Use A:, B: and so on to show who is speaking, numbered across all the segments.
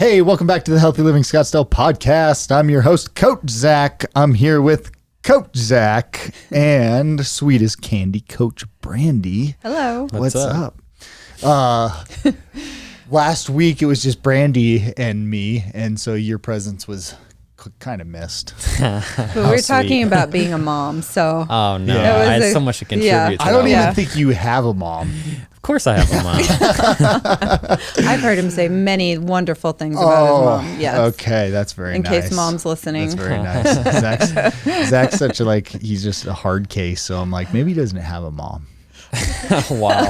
A: Hey, welcome back to the Healthy Living Scottsdale podcast. I'm your host, Coach Zach. I'm here with Coach Zach and sweet as candy, Coach Brandy.
B: Hello.
A: What's up? Last week it was just Brandy and me, and so your presence was kind of missed.
B: But we're talking about being a mom, so.
C: Oh, no.
A: Yeah.
C: I had so much to contribute to.
A: I don't
C: that.
A: even think you have a mom.
C: Of course I have a mom.
B: I've heard him say many wonderful things about his mom. Yes.
A: Okay, that's very
B: In
A: nice.
B: case mom's listening.
A: That's very nice. Zach's such a, he's just a hard case, so I'm like, maybe he doesn't have a mom.
C: Wow.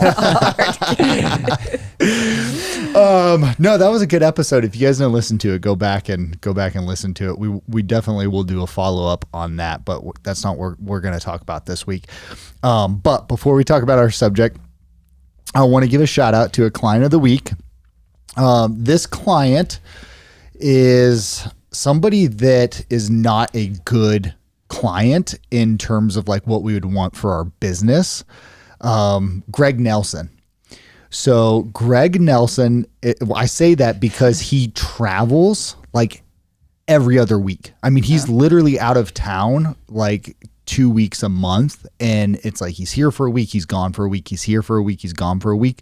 A: No, that was a good episode. If you guys didn't listen to it, go back and listen to it. We definitely will do a follow up on that, but that's not what we're going to talk about this week. But before we talk about our subject, I want to give a shout out to a client of the week. This client is somebody that is not a good client in terms of like what we would want for our business. Greg Nelson. So Greg Nelson, I say that because he travels like every other week. I mean, he's literally out of town like 2 weeks a month, and it's like he's here for a week, he's gone for a week, he's here for a week, he's gone for a week.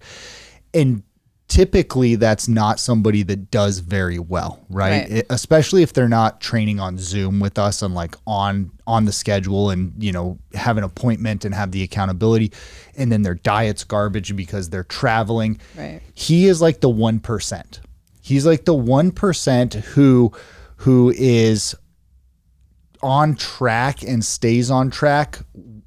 A: And typically that's not somebody that does very well, right? Especially if they're not training on Zoom with us and like on the schedule and, you know, have an appointment and have the accountability, and then their diet's garbage because they're traveling.
B: Right.
A: He is like the 1%. He's like the 1% who is on track and stays on track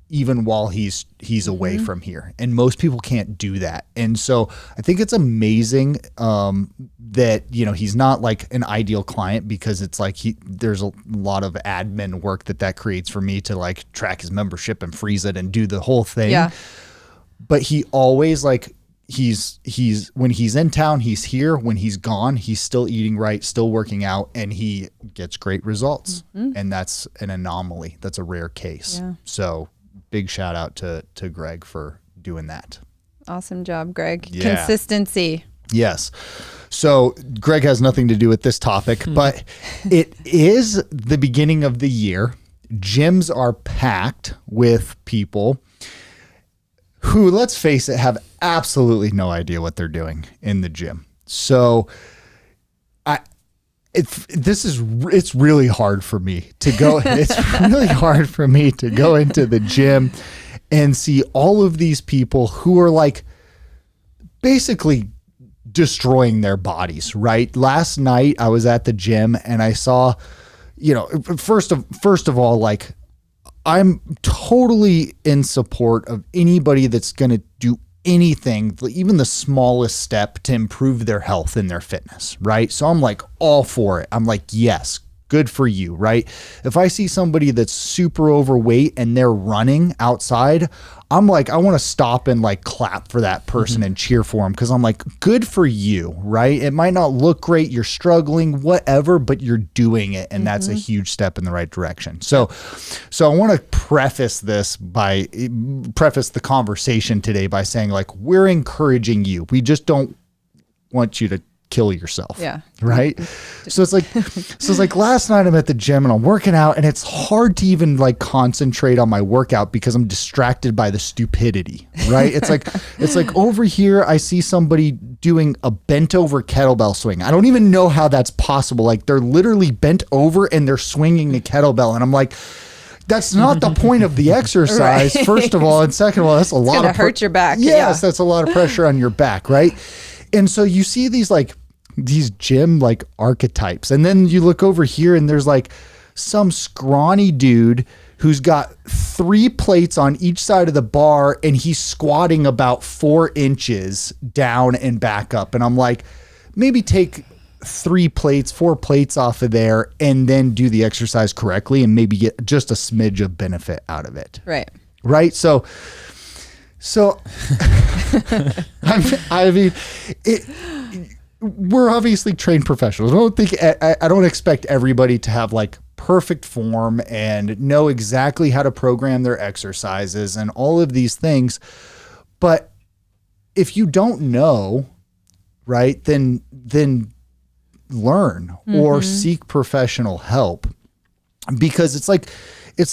A: even while he's away from here. And most people can't do that. And so I think it's amazing that, you know, he's not like an ideal client because it's like there's a lot of admin work that creates for me to like track his membership and freeze it and do the whole thing.
B: Yeah.
A: But he always like he's when he's in town, he's here. When he's gone, he's still eating right, still working out, and he gets great results. And that's an anomaly. That's a rare case.
B: Yeah.
A: So big shout out to Greg for doing that.
B: Awesome job, Greg.
A: Yeah.
B: Consistency.
A: Yes. So Greg has nothing to do with this topic, but it is the beginning of the year. Gyms are packed with people who, let's face it, have absolutely no idea what they're doing in the gym. So it's really hard for me to go. It's really hard for me to go into the gym and see all of these people who are like basically destroying their bodies, right? Last night I was at the gym and I saw, you know, first of all, like, I'm totally in support of anybody that's going to do anything, even the smallest step to improve their health and their fitness, right? So I'm like all for it. I'm like, yes, good for you, right? If I see somebody that's super overweight and they're running outside, I'm like, I want to stop and like clap for that person and cheer for them, because I'm like, good for you, right? It might not look great, you're struggling, whatever, but you're doing it, and that's a huge step in the right direction. So I want to preface the conversation today by saying, like, we're encouraging you. We just don't want you to kill yourself.
B: Yeah.
A: Right. So it's like last night I'm at the gym and I'm working out, and it's hard to even like concentrate on my workout because I'm distracted by the stupidity. Right. It's like over here, I see somebody doing a bent over kettlebell swing. I don't even know how that's possible. Like, they're literally bent over and they're swinging a kettlebell. And I'm like, that's not the point of the exercise,
B: Right.
A: First of all. And second of all, that's a lot of
B: hurt your back.
A: Yes, that's a lot of pressure on your back, right? And so you see these gym like archetypes. And then you look over here and there's like some scrawny dude who's got 3 plates on each side of the bar and he's squatting about 4 inches down and back up. And I'm like, maybe take 4 plates off of there and then do the exercise correctly and maybe get just a smidge of benefit out of it.
B: Right.
A: Right. So I mean, we're obviously trained professionals. I don't expect everybody to have like perfect form and know exactly how to program their exercises and all of these things. But if you don't know, right, then learn or seek professional help, because it's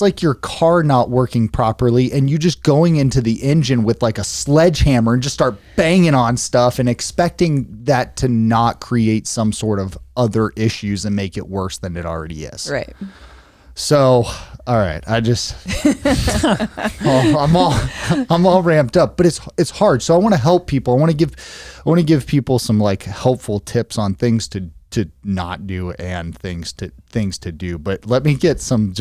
A: like your car not working properly and you just going into the engine with like a sledgehammer and just start banging on stuff and expecting that to not create some sort of other issues and make it worse than it already is.
B: Right.
A: So, all right, I'm all ramped up, but it's hard. So I want to help people. I want to give people some like helpful tips on things to not do and things to do. But let me get some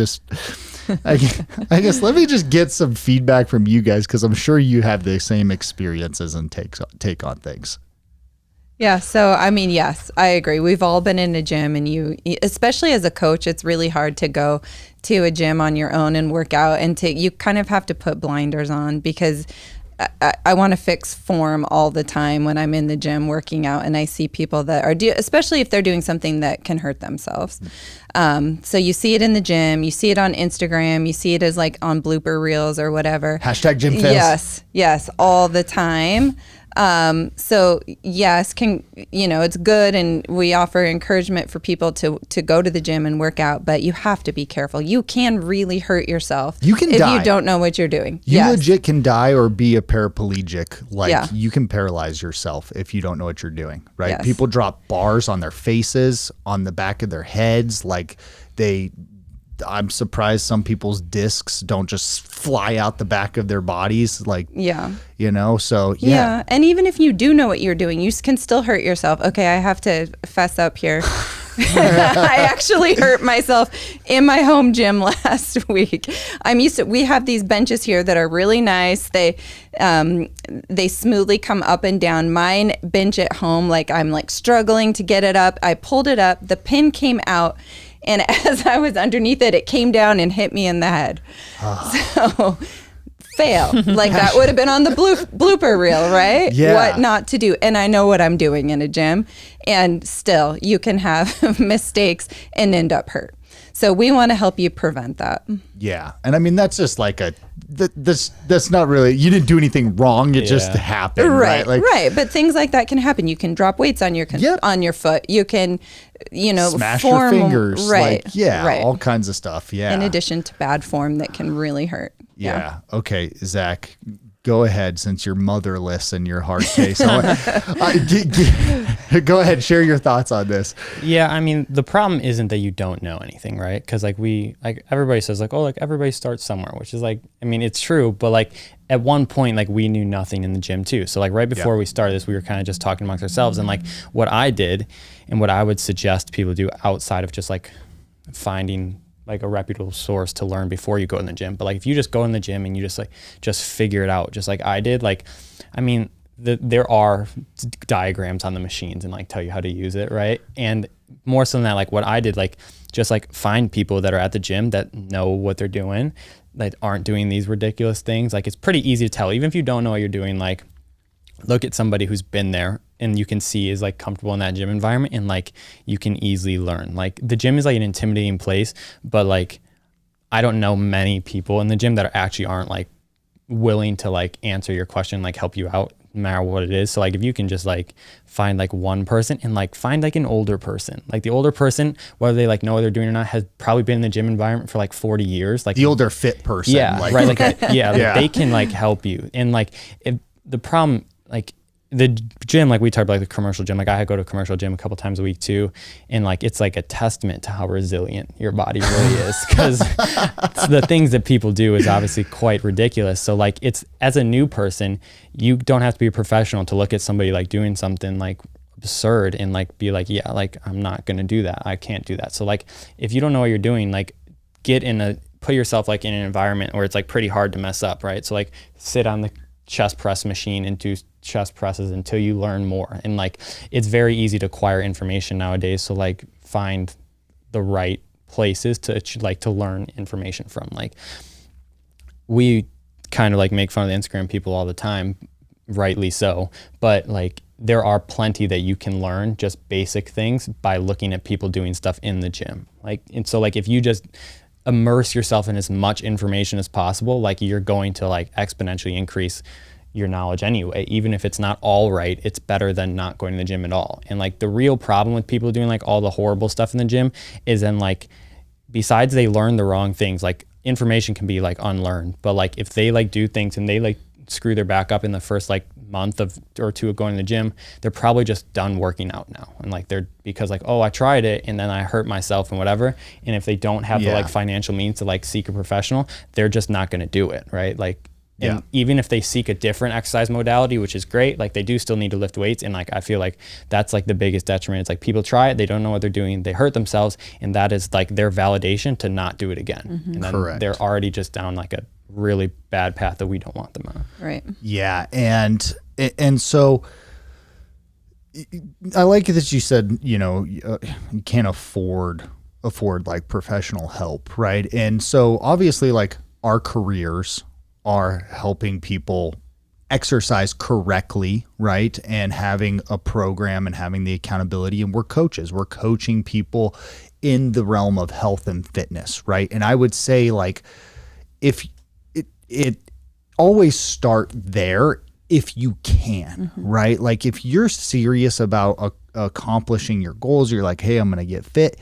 A: I guess let me just get some feedback from you guys, because I'm sure you have the same experiences and take on things.
B: Yeah. So, I mean, yes, I agree. We've all been in a gym, and especially as a coach, it's really hard to go to a gym on your own and work out, and you kind of have to put blinders on, because I want to fix form all the time when I'm in the gym working out, and I see people that are especially if they're doing something that can hurt themselves. So you see it in the gym, you see it on Instagram, you see it as like on blooper reels or whatever.
A: Hashtag gym fails.
B: Yes, all the time. So yes, it's good, and we offer encouragement for people to go to the gym and work out, but you have to be careful. You can really hurt yourself.
A: You can die
B: if you don't know what you're doing.
A: You legit can die or be a paraplegic.
B: Yeah.
A: You can paralyze yourself if you don't know what you're doing, right?
B: Yes.
A: People drop bars on their faces, on the back of their heads, I'm surprised some people's discs don't just fly out the back of their bodies. So
B: Yeah. And even if you do know what you're doing, you can still hurt yourself. Okay, I have to fess up here. I actually hurt myself in my home gym last week. We have these benches here that are really nice. They smoothly come up and down. Mine bench at home, like I'm like struggling to get it up. I pulled it up, the pin came out, and as I was underneath it, it came down and hit me in the head. So fail. Like that would have been on the blooper reel, right?
A: Yeah.
B: What not to do. And I know what I'm doing in a gym, and still you can have mistakes and end up hurt. So we want to help you prevent that.
A: Yeah. And I mean, that's just like that's not really, you didn't do anything wrong. It just happened. Right.
B: Right. But things like that can happen. You can drop weights on your on your foot. You can,
A: smash your fingers.
B: Right.
A: All kinds of stuff. Yeah.
B: In addition to bad form that can really hurt.
A: Yeah. Okay, Zach, go ahead, since you're motherless in your hard case. Go ahead, share your thoughts on this.
C: Yeah, I mean, the problem isn't that you don't know anything, right? Because everybody says everybody starts somewhere, which is it's true, but at one point, we knew nothing in the gym too. So right before we started this, we were kind of just talking amongst ourselves, and what I did and what I would suggest people do outside of just finding a reputable source to learn before you go in the gym. But if you just go in the gym and you just figure it out, just like I did, there are diagrams on the machines and tell you how to use it, right? And more so than that, what I did, just find people that are at the gym that know what they're doing, that aren't doing these ridiculous things. It's pretty easy to tell, even if you don't know what you're doing. Look at somebody who's been there and you can see is comfortable in that gym environment, and you can easily learn. The gym is an intimidating place, but I don't know many people in the gym that actually aren't willing to answer your question, help you out no matter what it is. So if you can just find one person and find an older person, the older person, whether they know what they're doing or not, has probably been in the gym environment for 40 years.
A: The older fit person.
C: Yeah. Right. They can help you. And if the problem, the gym, we talked about the commercial gym, I go to a commercial gym a couple times a week too, and it's a testament to how resilient your body really is, because the things that people do is obviously quite ridiculous. So it's, as a new person, you don't have to be a professional to look at somebody doing something absurd and be I'm not gonna do that, I can't do that. So if you don't know what you're doing, put yourself in an environment where it's pretty hard to mess up, right? So sit on the chest press machine and do chest presses until you learn more. And it's very easy to acquire information nowadays. So find the right places to learn information from. We kind of make fun of the Instagram people all the time, rightly so, but there are plenty that you can learn, just basic things, by looking at people doing stuff in the gym. And so if you just immerse yourself in as much information as possible, you're going to exponentially increase your knowledge anyway. Even if it's not all right, it's better than not going to the gym at all. And like the real problem with people doing like all the horrible stuff in the gym is then like, besides they learn the wrong things, like information can be like unlearned, but like if they like do things and they like screw their back up in the first like month or two of going to the gym, they're probably just done working out now. And like they're, because like, oh, I tried it and then I hurt myself and whatever. And if they don't have the like financial means to like seek a professional, they're just not going to do it. Right. Like, and even if they seek a different exercise modality, which is great, like they do still need to lift weights. And like, I feel like that's like the biggest detriment. It's like people try it, they don't know what they're doing, they hurt themselves. And that is like their validation to not do it again. And then they're already just down like a really bad path that we don't want them on.
B: Right.
A: Yeah. And so I like that you said, you know, you can't afford like professional help. Right. And so obviously like our careers are helping people exercise correctly, right? And having a program and having the accountability. And we're coaches. We're coaching people in the realm of health and fitness, right? And I would say like if it always start there if you can, right? Like if you're serious about accomplishing your goals, you're like, hey, I'm going to get fit.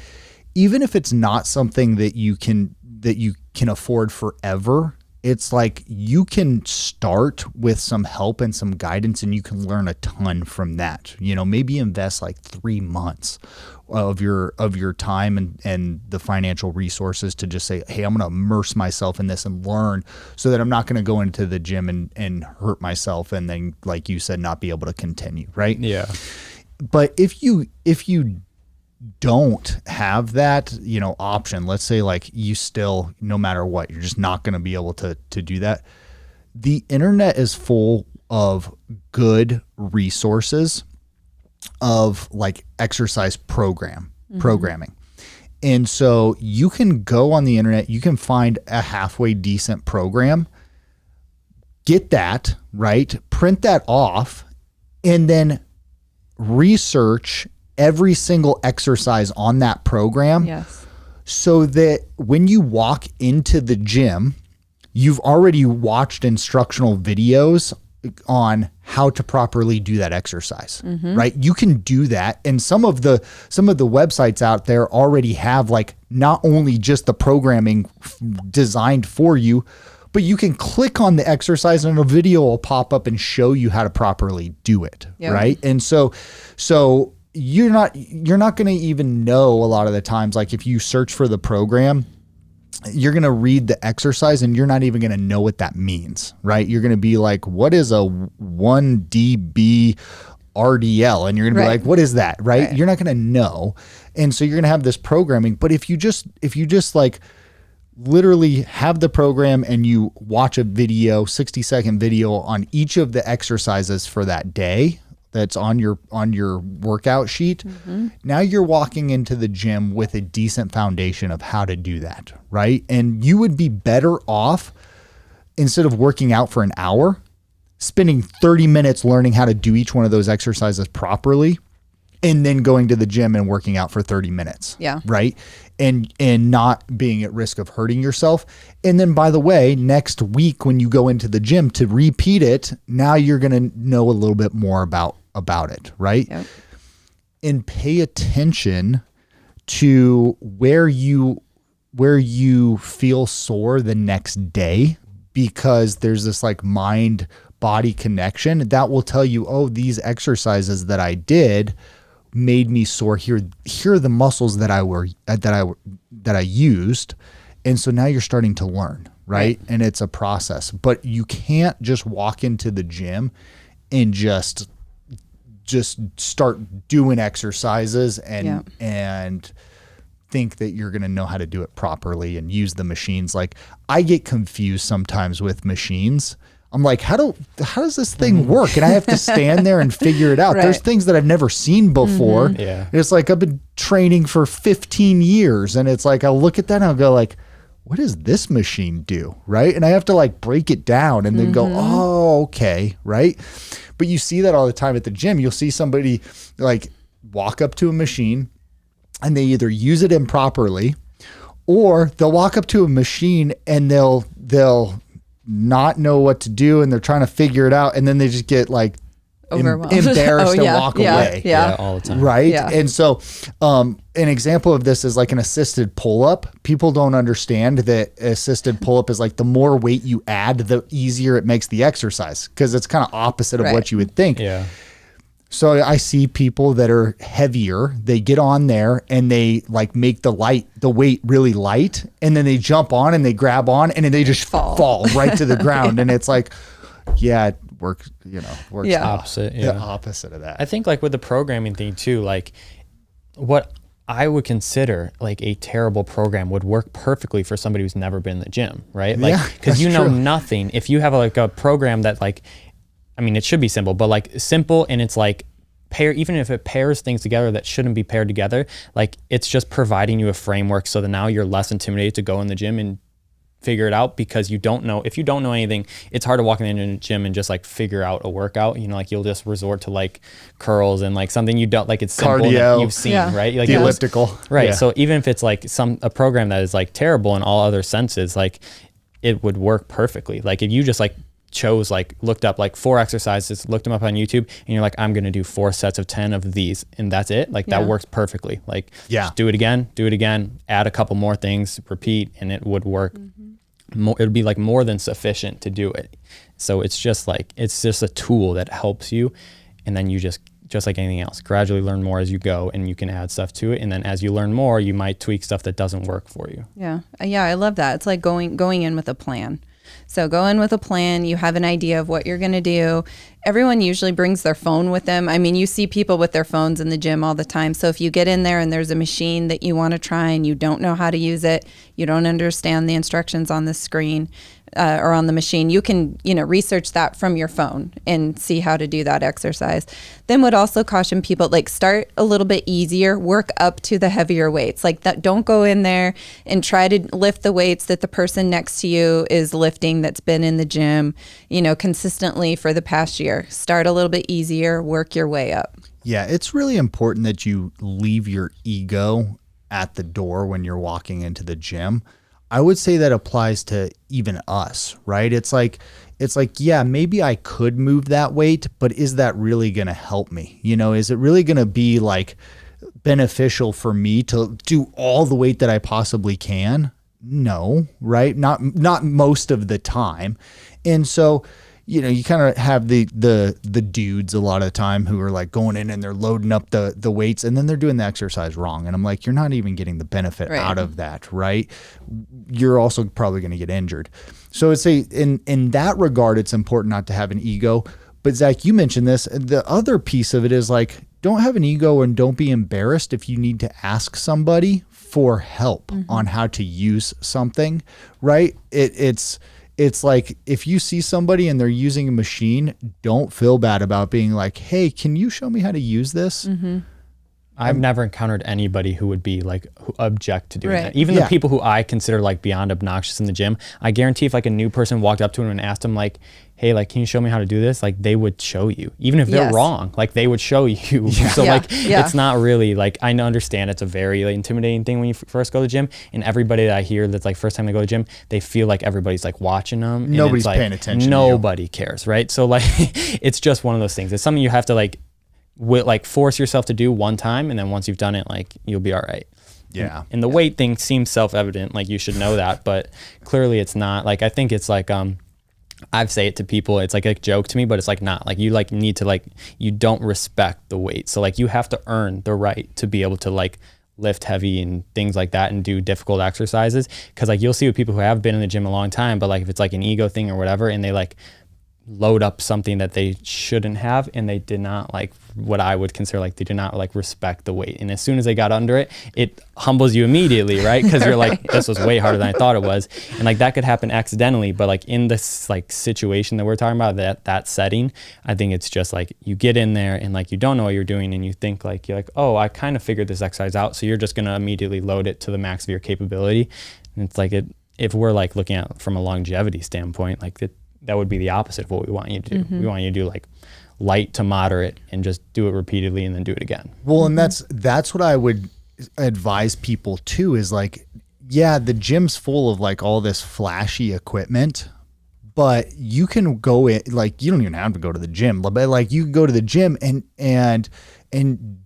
A: Even if it's not something that you can afford forever, it's like you can start with some help and some guidance and you can learn a ton from that. You know, maybe invest like 3 months of your time and the financial resources to just say, hey, I'm going to immerse myself in this and learn so that I'm not going to go into the gym and hurt myself and then, like you said, not be able to continue, right?
C: Yeah.
A: But if you don't have that, you know, option, let's say like you still, no matter what, you're just not going to be able to do that. The internet is full of good resources of like exercise programming. And so you can go on the internet, you can find a halfway decent program, get that, right? Print that off and then research every single exercise on that program so that when you walk into the gym, you've already watched instructional videos on how to properly do that exercise, right? You can do that. And some of the websites out there already have like not only just the programming designed for you, but you can click on the exercise and a video will pop up and show you how to properly do it, right? And so you're not going to even know a lot of the times, like if you search for the program, you're going to read the exercise and you're not even going to know what that means, right? You're going to be like, what is a 1DB RDL? And you're going to be like, what is that? Right? You're not going to know. And so you're going to have this programming. But if you just like literally have the program and you watch a video, 60-second video on each of the exercises for that day, that's on your workout sheet. Now you're walking into the gym with a decent foundation of how to do that, right? And you would be better off, instead of working out for an hour, spending 30 minutes learning how to do each one of those exercises properly and then going to the gym and working out for 30 minutes.
B: Yeah.
A: Right? And not being at risk of hurting yourself. And then, by the way, next week when you go into the gym to repeat it, now you're going to know a little bit more about it, right? Yep. And pay attention to where you feel sore the next day, because there's this like mind body connection that will tell you, oh, these exercises that I did made me sore. Here are the muscles that I used. And so now you're starting to learn, right? And it's a process, but you can't just walk into the gym and just start doing exercises and think that you're going to know how to do it properly and use the machines. Like I get confused sometimes with machines. I'm like, how does this thing work? And I have to stand there and figure it out. There's things that I've never seen before. It's like I've been training for 15 years and it's like, I'll look at that and I'll go like, what does this machine do? Right. And I have to like break it down and then go, oh, okay. Right. But you see that all the time at the gym. You'll see somebody like walk up to a machine and they either use it improperly or they'll walk up to a machine and they'll not know what to do and they're trying to figure it out, and then they just get like embarrassed and walk away.
C: Yeah, all the time.
A: Right.
C: Yeah.
A: And so an example of this is like an assisted pull-up. People don't understand that assisted pull-up is like the more weight you add, the easier it makes the exercise, because it's kind of opposite of what you would think.
C: Yeah.
A: So I see people that are heavier, they get on there and they like make the weight really light, and then they jump on and they grab on and then they just fall right to the ground. And it's like, yeah, it works
C: opposite.
A: The opposite of that.
C: I think like with the programming thing too, like what I would consider like a terrible program would work perfectly for somebody who's never been in the gym, right? Like, because you know nothing. If you have like a program that like, I mean, it should be simple, but like simple, and it's like even if it pairs things together that shouldn't be paired together, like it's just providing you a framework so that now you're less intimidated to go in the gym and figure it out, because if you don't know anything, it's hard to walk in the gym and just like figure out a workout. You know, like you'll just resort to like curls and like something you don't like. It's simple that you've seen, right? Like
A: the elliptical,
C: right? Yeah. So even if it's like a program that is like terrible in all other senses, like it would work perfectly. Like if you just like looked up like 4 exercises, looked them up on YouTube, and you're like, I'm going to do 4 sets of 10 of these, and that's it. Like that works perfectly. Like just do it again, add a couple more things, repeat, and it would work. It would be like more than sufficient to do it. So it's just a tool that helps you. And then you just like anything else, gradually learn more as you go, and you can add stuff to it. And then as you learn more, you might tweak stuff that doesn't work for you.
B: Yeah. Yeah. I love that. It's like going in with a plan. So go in with a plan. You have an idea of what you're going to do. Everyone usually brings their phone with them. I mean, you see people with their phones in the gym all the time. So if you get in there and there's a machine that you want to try and you don't know how to use it, you don't understand the instructions on the screen or on the machine, you can, research that from your phone and see how to do that exercise. Then would also caution people, like start a little bit easier, work up to the heavier weights. Like that, don't go in there and try to lift the weights that the person next to you is lifting that's been in the gym, consistently for the past year. Start a little bit easier, work your way up.
A: Yeah, it's really important that you leave your ego at the door when you're walking into the gym. I would say that applies to even us, right? It's like, yeah, maybe I could move that weight, but is that really going to help me? Is it really going to be like beneficial for me to do all the weight that I possibly can? No, right? Not most of the time. And so, you kind of have the dudes a lot of the time who are like going in and they're loading up the weights, and then they're doing the exercise wrong. And I'm like, you're not even getting the benefit out of that, right? You're also probably going to get injured. So I'd say in that regard, it's important not to have an ego. But Zach, you mentioned this. The other piece of it is like, don't have an ego and don't be embarrassed if you need to ask somebody for help on how to use something, right? It's like if you see somebody and they're using a machine, don't feel bad about being like, hey, can you show me how to use this?
C: I've never encountered anybody who would be like, who object to doing that. Even the people who I consider like beyond obnoxious in the gym, I guarantee if like a new person walked up to him and asked him like, hey, like, can you show me how to do this? Like they would show you, even if they're wrong, like they would show you. So it's not really like, I understand it's a very like, intimidating thing when you first go to the gym, and everybody that I hear that's like first time they go to the gym, they feel like everybody's like watching them.
A: Nobody's paying attention.
C: Nobody cares. Right. So like, it's just one of those things. It's something you have to like force yourself to do one time, and then once you've done it, like you'll be all right.
A: Yeah.
C: And the weight thing seems self-evident, like you should know that, but clearly it's not. Like I think it's like I say it to people, it's like a joke to me, but it's like not. Like you like need to like, you don't respect the weight. So like you have to earn the right to be able to like lift heavy and things like that and do difficult exercises. Cause like you'll see with people who have been in the gym a long time, but like if it's like an ego thing or whatever, and they like load up something that they shouldn't have, and they did not like what I would consider like they did not like respect the weight, and as soon as they got under it, it humbles you immediately, right? Because you're like, this was way harder than I thought it was, and like that could happen accidentally, but like in this like situation that we're talking about, that setting, I think it's just like you get in there and like you don't know what you're doing, and you think like you're like, oh, I kind of figured this exercise out, so you're just gonna immediately load it to the max of your capability, and it's like if we're like looking at from a longevity standpoint, like that would be the opposite of what we want you to do. We want you to do like light to moderate and just do it repeatedly and then do it again.
A: Well, and that's what I would advise people too, is like, yeah, the gym's full of like all this flashy equipment, but you can go in, like, you don't even have to go to the gym, but like you can go to the gym and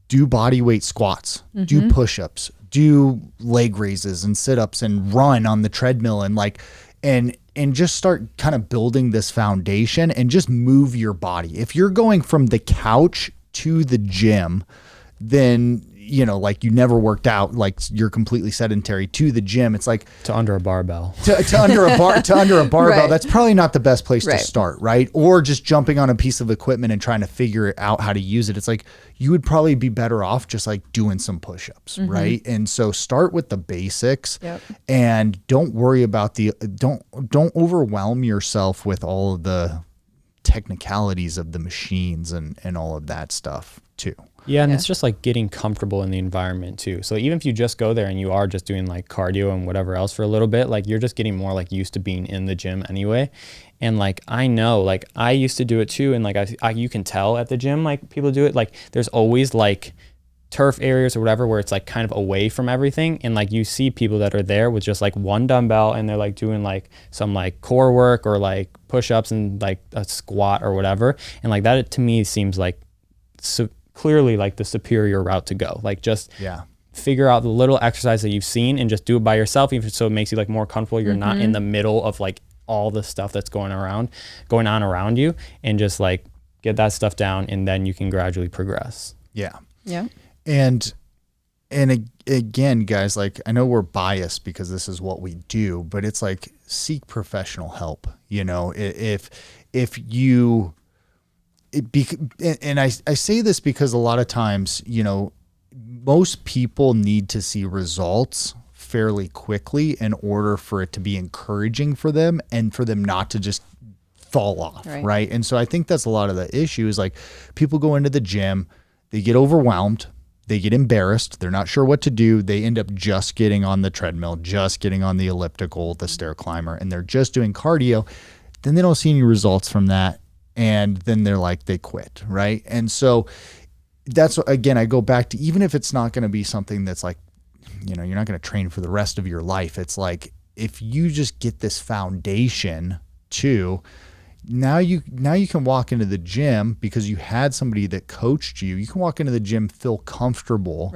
A: do body weight squats, do push-ups, do leg raises and sit-ups and run on the treadmill and like, and just start kind of building this foundation and just move your body. If you're going from the couch to the gym, then, you know, like you never worked out, like you're completely sedentary, to the gym, it's like
C: to under a barbell,
A: to under a barbell.
B: Right.
A: That's probably not the best place
B: Right.
A: to start, right? Or just jumping on a piece of equipment and trying to figure out how to use it. It's like you would probably be better off just like doing some push-ups, right? And so start with the basics.
B: Yep.
A: And don't worry about don't overwhelm yourself with all of the technicalities of the machines and all of that stuff too.
C: Yeah, and it's just like getting comfortable in the environment too. So even if you just go there and you are just doing like cardio and whatever else for a little bit, like you're just getting more like used to being in the gym anyway. And like I know, like I used to do it too, and like you can tell at the gym, like people do it. Like there's always like turf areas or whatever where it's like kind of away from everything, and like you see people that are there with just like one dumbbell and they're like doing like some like core work or like push-ups and like a squat or whatever, and like that to me seems like so clearly like the superior route to go. Like just figure out the little exercise that you've seen and just do it by yourself, even so it makes you like more comfortable. You're not in the middle of like all the stuff that's going on around you, and just like get that stuff down, and then you can gradually progress.
A: Yeah. And again, guys, like I know we're biased because this is what we do, but it's like seek professional help. You know, if you, and I say this because a lot of times, you know, most people need to see results fairly quickly in order for it to be encouraging for them and for them not to just fall off. Right. And so I think that's a lot of the issue is like people go into the gym, they get overwhelmed, they get embarrassed, they're not sure what to do. They end up just getting on the treadmill, just getting on the elliptical, the stair climber, and they're just doing cardio. Then they don't see any results from that. And then they're like, they quit. Right. And so that's, again, I go back to, even if it's not going to be something that's like, you know, you're not going to train for the rest of your life. It's like, if you just get this foundation too, now you can walk into the gym because you had somebody that coached you. You can walk into the gym, feel comfortable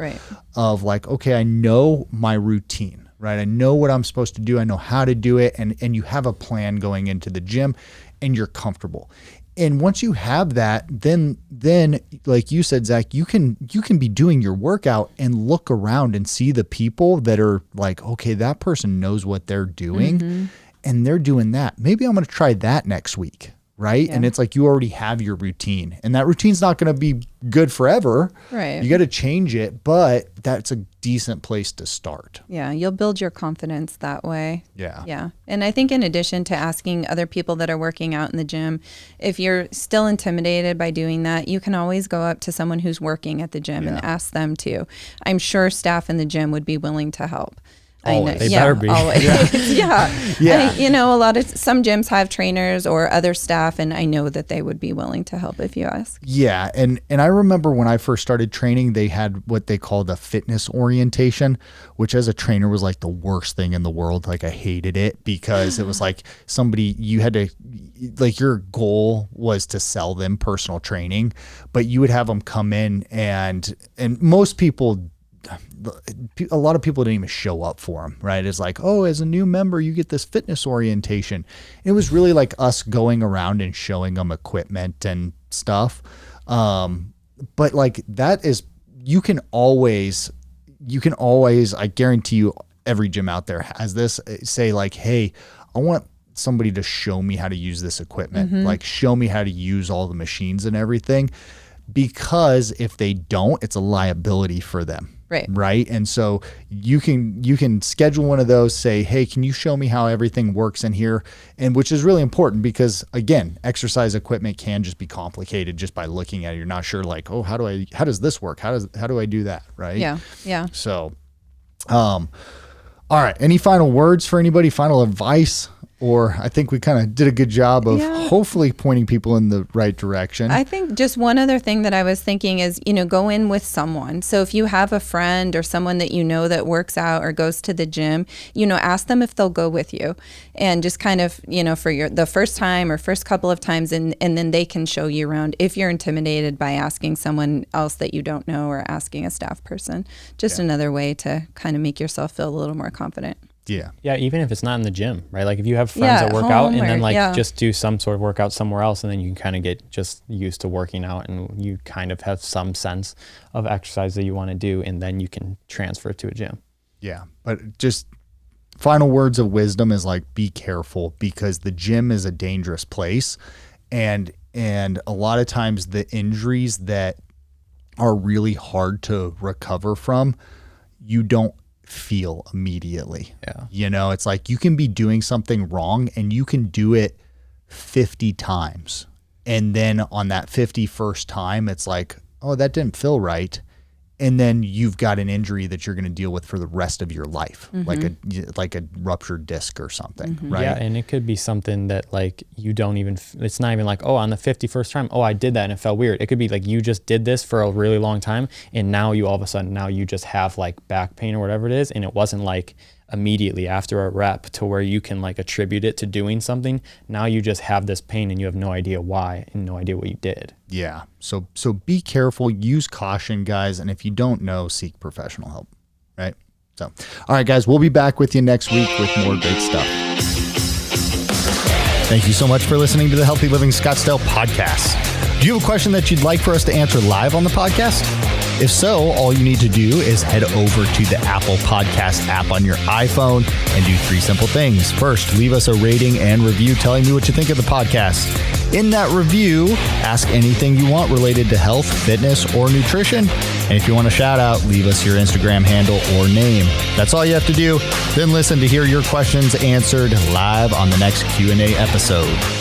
A: of like, okay, I know my routine, right? I know what I'm supposed to do. I know how to do it. And you have a plan going into the gym and you're comfortable. And once you have that, then like you said, Zach, you can be doing your workout and look around and see the people that are like, okay, that person knows what they're doing and they're doing that. Maybe I'm going to try that next week. Right. Yeah. And it's like you already have your routine, and that routine's not going to be good forever. Right. You got to change it, but that's a decent place to start.
B: Yeah. You'll build your confidence that way.
A: Yeah.
B: Yeah. And I think in addition to asking other people that are working out in the gym, if you're still intimidated by doing that, you can always go up to someone who's working at the gym and ask them to. I'm sure staff in the gym would be willing to help.
C: Always. They better be.
B: Always. Yeah. And, you know, some gyms have trainers or other staff, and I know that they would be willing to help if you ask.
A: Yeah. And I remember when I first started training, they had what they called a fitness orientation, which as a trainer was like the worst thing in the world. Like I hated it because it was like you had to, like your goal was to sell them personal training, but you would have them come in and most people, a lot of people didn't even show up for them, right? It's like, oh, as a new member, you get this fitness orientation. It was really like us going around and showing them equipment and stuff. But like that is, you can always, I guarantee you every gym out there has this, say like, hey, I want somebody to show me how to use this equipment, like show me how to use all the machines and everything. Because if they don't, it's a liability for them. Right. And so you can schedule one of those, say, hey, can you show me how everything works in here? And which is really important because again, exercise equipment can just be complicated just by looking at it. You're not sure like, oh, how does this work? How do I do that? Right.
B: Yeah. Yeah.
A: So, all right. Any final words for anybody? Final advice or I think we kind of did a good job of hopefully pointing people in the right direction.
B: I think just one other thing that I was thinking is, go in with someone. So if you have a friend or someone that that works out or goes to the gym, ask them if they'll go with you, and just kind of, for the first time or first couple of times, and then they can show you around if you're intimidated by asking someone else that you don't know or asking a staff person. Just another way to kind of make yourself feel a little more confident.
A: Yeah.
C: Yeah, even if it's not in the gym, right? Like if you have friends that work out and then just do some sort of workout somewhere else, and then you can kind of get just used to working out, and you kind of have some sense of exercise that you want to do, and then you can transfer to a gym.
A: Yeah. But just final words of wisdom is be careful, because the gym is a dangerous place. And a lot of times the injuries that are really hard to recover from, you don't feel immediately.
C: Yeah.
A: It's you can be doing something wrong and you can do it 50 times. And then on that 51st time, it's oh, that didn't feel right. And then you've got an injury that you're going to deal with for the rest of your life, like a ruptured disc or something, right?
C: Yeah, and it could be something that you don't even, it's not even on the 51st time, I did that and it felt weird. It could be you just did this for a really long time, and now you all of a sudden, you just have back pain or whatever it is, and it wasn't immediately after a rep to where you can attribute it to doing something. Now you just have this pain and you have no idea why and no idea what you did.
A: Yeah. So be careful, use caution, guys. And if you don't know, seek professional help, right? So, all right, guys, we'll be back with you next week with more great stuff. Thank you so much for listening to the Healthy Living Scottsdale podcast. Do you have a question that you'd like for us to answer live on the podcast? If so, all you need to do is head over to the Apple Podcast app on your iPhone and do 3 simple things. First, leave us a rating and review telling me what you think of the podcast. In that review, ask anything you want related to health, fitness, or nutrition. And if you want a shout out, leave us your Instagram handle or name. That's all you have to do. Then listen to hear your questions answered live on the next Q&A episode.